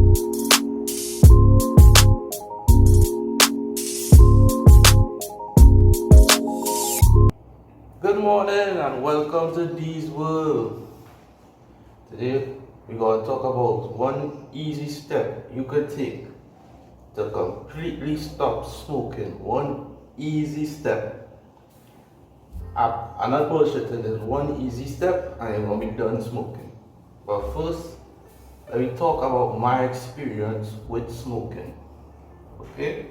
Good morning and welcome to D's World. Today we're going to talk about one easy step you could take to completely stop smoking. One easy step. I'm not bullshitting, there's one easy step and you're going to be done smoking. But first, let me talk about my experience with smoking. Okay?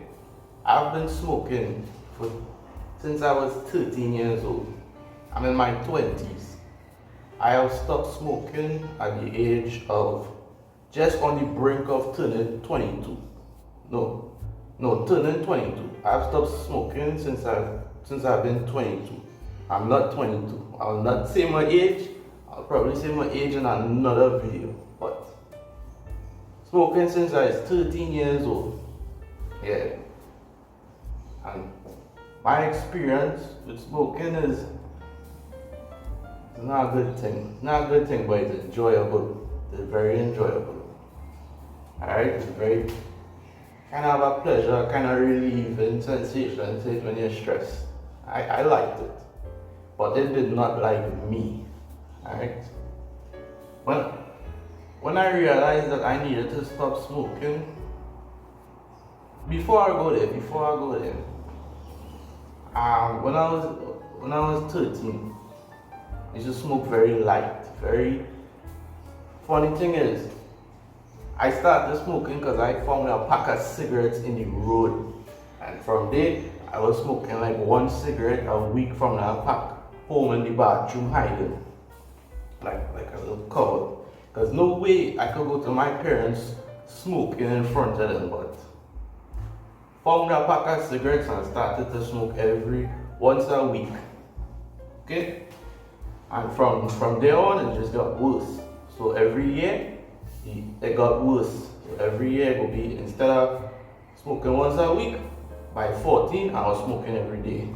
I've been smoking since I was 13 years old. I'm in my 20s. I have stopped smoking at the age of just on the brink of turning 22. Turning 22. I've stopped smoking since I've been 22. I'm not 22. I'll not say my age. I'll probably say my age in another video. But smoking since I was 13 years old. Yeah. And my experience with smoking is not a good thing. Not a good thing, but it's enjoyable. It's very enjoyable. Alright? It's very kind of a pleasure, kind of relieving sensation when you're stressed. I liked it. But it did not like me. Alright? When I realized that I needed to stop smoking, before I go there, when I was 13, I used to smoke very light. Very funny thing is, I started smoking because I found a pack of cigarettes in the road, and from there I was smoking like one cigarette a week from that pack, home in the bathroom hiding, like a little cover. Because no way I could go to my parents smoking in front of them, but found a pack of cigarettes and started to smoke once a week. Okay? And from there on it just got worse. So every year it got worse. So every year it would be, instead of smoking once a week, by 14 I was smoking every day.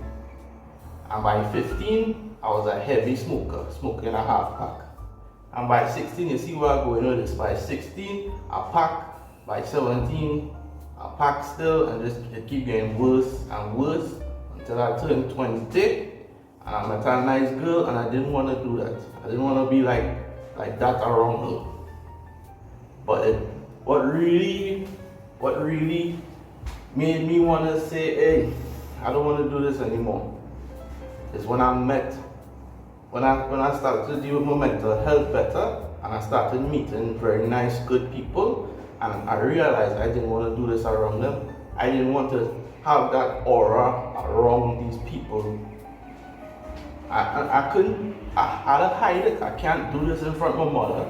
And by 15 I was a heavy smoker, smoking a half pack. And by 16, you see where I'm going with this. By 16 a pack, by 17 a pack still, and just it keep getting worse and worse until I turned 20. And I met a nice girl, and I didn't want to do that. I didn't want to be like that around her. But what really made me want to say, hey, I don't want to do this anymore, is when I started to deal with my mental health better, and I started meeting very nice, good people, and I realized I didn't want to do this around them. I didn't want to have that aura around these people. I couldn't, I had to hide it. I can't do this in front of my mother.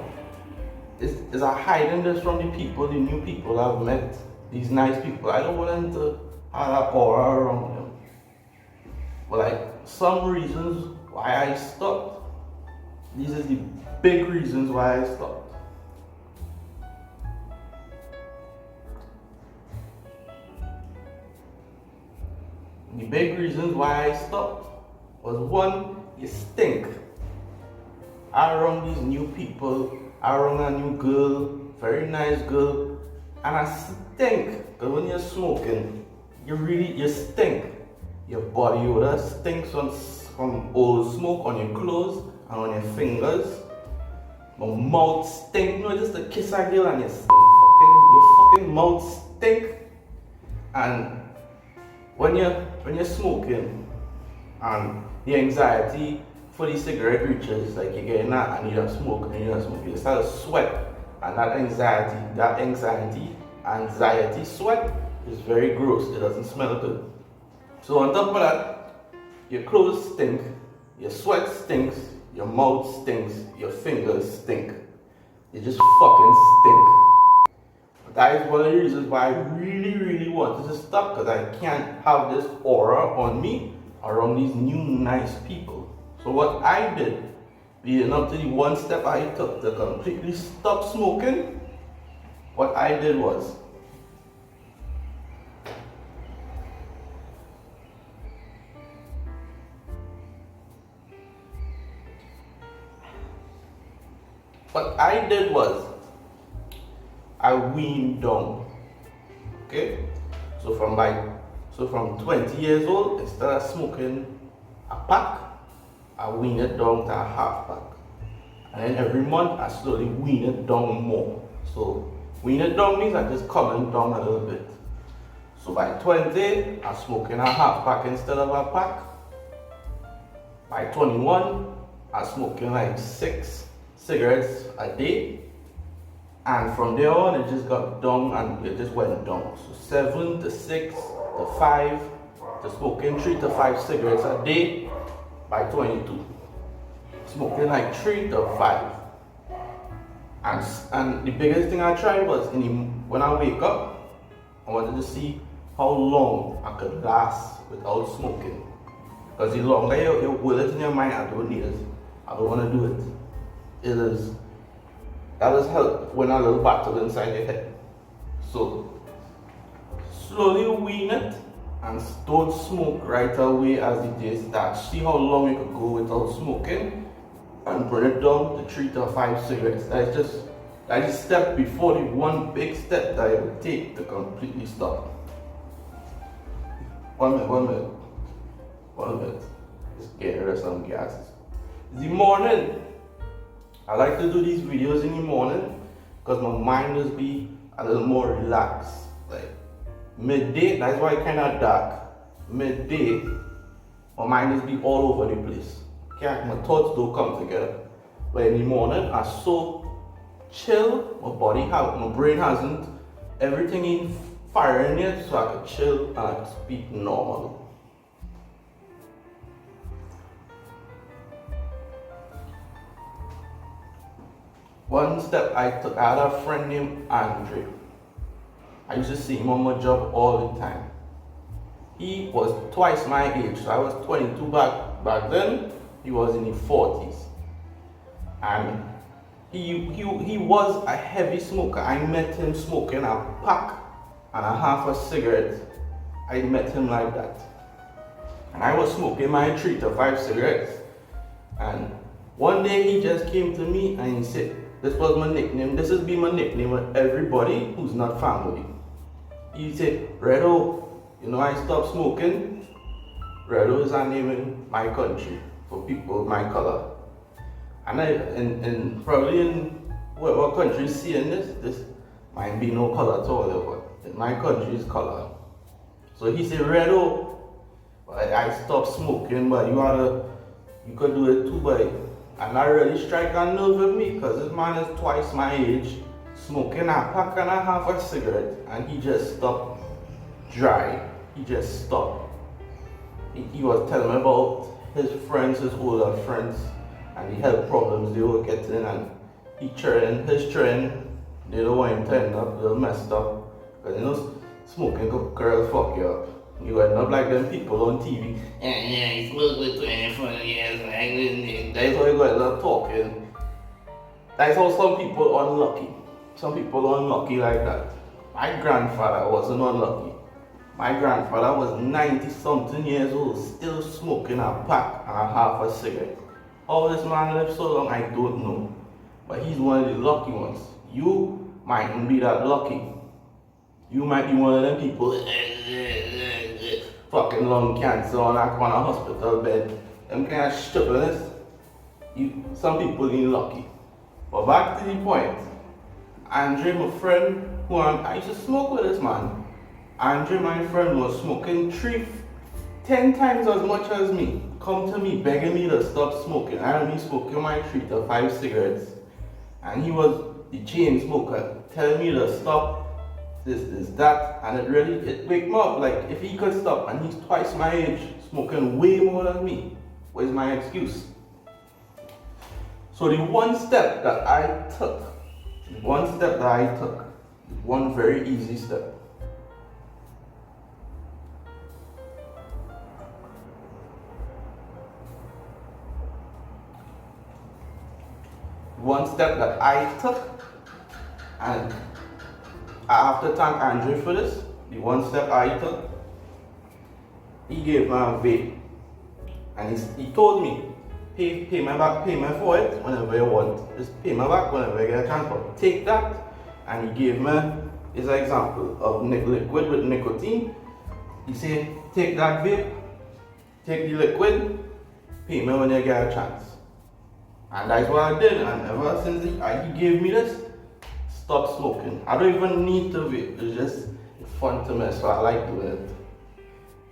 Is I hiding this from the people, the new people I've met, these nice people. I don't want them to have that aura around them. But like, some reasons why I stopped. These are the big reasons why I stopped. The big reasons why I stopped was, one, you stink. Around these new people, around a new girl, very nice girl, and I stink. Because when you're smoking, you stink. Your body odor stinks from old smoke on your clothes and on your fingers. My mouth stink. No, just a kiss a girl and your fucking mouth stink. And when you're smoking, and the anxiety for the cigarette reaches, like you're getting that, I need a smoke, you start to sweat, and that anxiety sweat is very gross. It doesn't smell good. So on top of that, your clothes stink, your sweat stinks, your mouth stinks, your fingers stink. You just fucking stink. That is one of the reasons why I really wanted to stop, because I can't have this aura on me around these new nice people. So what I did, leading up to the one step I took to completely stop smoking, what I did was, I weaned down. Okay? So from 20 years old, instead of smoking a pack, I wean it down to a half pack. And then every month I slowly wean it down more. So wean it down means I just coming down a little bit. So by 20, I'm smoking a half pack instead of a pack. By 21, I'm smoking like 6 cigarettes a day. And from there on, it just got down and it just went down. So 7 to 6 to 5 to smoking 3 to 5 cigarettes a day by 22. Smoking like 3 to 5. And the biggest thing I tried was when I wake up, I wanted to see how long I could last without smoking. Because the longer you will it in your mind, I don't need it. I don't want to do it. That does help when a little battle inside your head. So slowly wean it and don't smoke right away as the day starts. See how long you could go without smoking and bring it down to 3 to 5 cigarettes. That's the step before the one big step that you would take to completely stop. 1 minute. Just get rid of some gases. The morning, I like to do these videos in the morning because my mind just be a little more relaxed. Like midday, that's why it's kind of dark. Midday, my mind just be all over the place. My thoughts don't come together. But in the morning, I'm so chill. My brain hasn't everything in firing yet, so I can chill and I can speak normally. One step I took, I had a friend named Andre. I used to see him on my job all the time. He was twice my age, so I was 22 back then. He was in his 40s. And he was a heavy smoker. I met him smoking a pack and a half a cigarette. I met him like that. And I was smoking my 3 to 5 cigarettes. And one day he just came to me and he said, this was my nickname. This has been my nickname with everybody who's not family. He said, Redo, I stopped smoking. Redo is a name in my country for people of my color. And probably in whatever country is seeing this might be no color at all, but in my country is color. So he said, Redo, I stopped smoking, but you could do it too, but and that really strike a nerve with me because this man is twice my age, smoking a pack and a half a cigarette, and he just stopped dry. He just stopped. He was telling me about his friends, his older friends, and the health problems they were getting, and his trend, they don't want him to end up a little messed up. Because smoking girls fuck you up. You end up like them people on TV. He smoked with 24 years. That's how you go end up talking. That's how some people are unlucky. Some people are unlucky like that. My grandfather wasn't unlucky. My grandfather was 90 something years old, still smoking a pack and a half a cigarette. How this man lived so long, I don't know. But he's one of the lucky ones. You mightn't be that lucky. You might be one of them people fucking lung cancer on a hospital bed. Them kind of stupidness. Some people ain't lucky. But back to the point. Andre, my friend, who I used to smoke with this man. Andre, my friend, was smoking 10 times as much as me. Come to me, begging me to stop smoking. I only smoking my 3 to 5 cigarettes. And he was the chain smoker, telling me to stop this, that, and it wake me up. Like, if he could stop, and he's twice my age, smoking way more than me, what is my excuse? So the one step that I took, one very easy step. One step that I took, and I have to thank Andre for this. The one step I took, he gave me a vape, and he told me, pay my back, pay my for it whenever you want. Just pay my back whenever you get a chance. But take that and he gave me his example of liquid with nicotine. He said, take that vape, take the liquid, pay me when you get a chance. And that's what I did, and ever since he gave me this, stop smoking. I don't even need to vape, it's just fun to me, so I like doing it.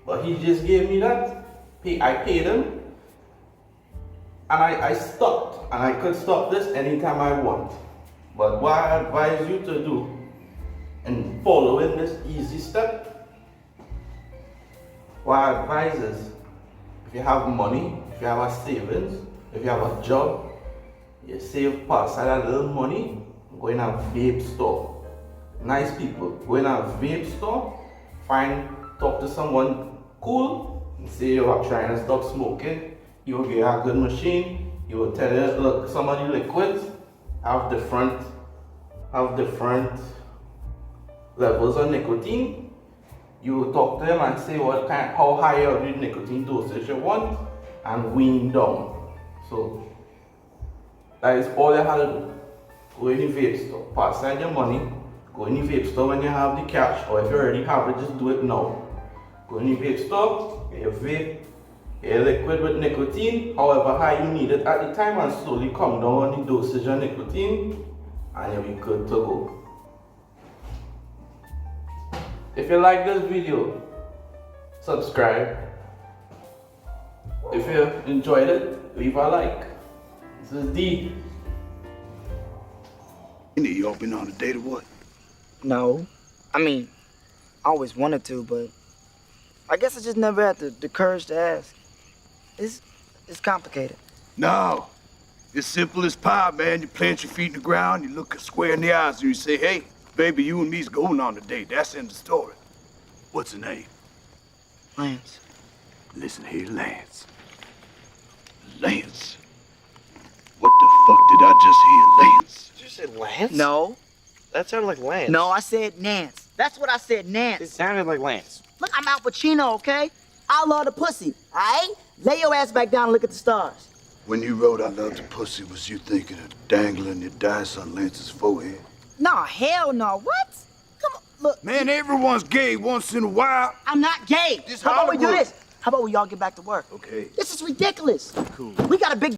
But he just gave me that, I paid him, and I stopped, and I could stop this anytime I want. But what I advise you to do in following this easy step, what I advise is, if you have money, if you have a savings, if you have a job, you save part aside a little money, go in a vape store. Nice people, go in a vape store, talk to someone cool, and say you're trying to stop smoking. You will get a good machine, you will tell you, look, some of the liquids have different levels of nicotine. You will talk to them and say how high of the nicotine dosage you want, and wean down. So that is all you have to do. Go in the vape store, pass aside your money, go in the vape store when you have the cash, or if you already have it, just do it now. Go in the vape store, get your vape, get your liquid with nicotine, however high you need it at the time, and slowly come down on the dosage of nicotine, and you'll be good to go. If you like this video, subscribe. If you enjoyed it, leave a like. This is D. You all been on a date or what? No. I mean, I always wanted to, but I guess I just never had the courage to ask. It's complicated. No. It's simple as pie, man. You plant your feet in the ground, you look her square in the eyes, and you say, hey, baby, you and me's going on a date. That's in the story. What's her name? Lance. Listen here, Lance. Lance? What the fuck did I just hear, Lance? Did you say Lance? No. That sounded like Lance. No, I said Nance. That's what I said, Nance. It sounded like Lance. Look, I'm Al Pacino, okay? I love the pussy, all right? Lay your ass back down and look at the stars. When you wrote I love the pussy, was you thinking of dangling your dice on Lance's forehead? Nah, hell no. What? Come on, look. Man, everyone's gay once in a while. I'm not gay. This How about we do Hollywood. this? How about we all get back to work? Okay. This is ridiculous. Cool. We got a big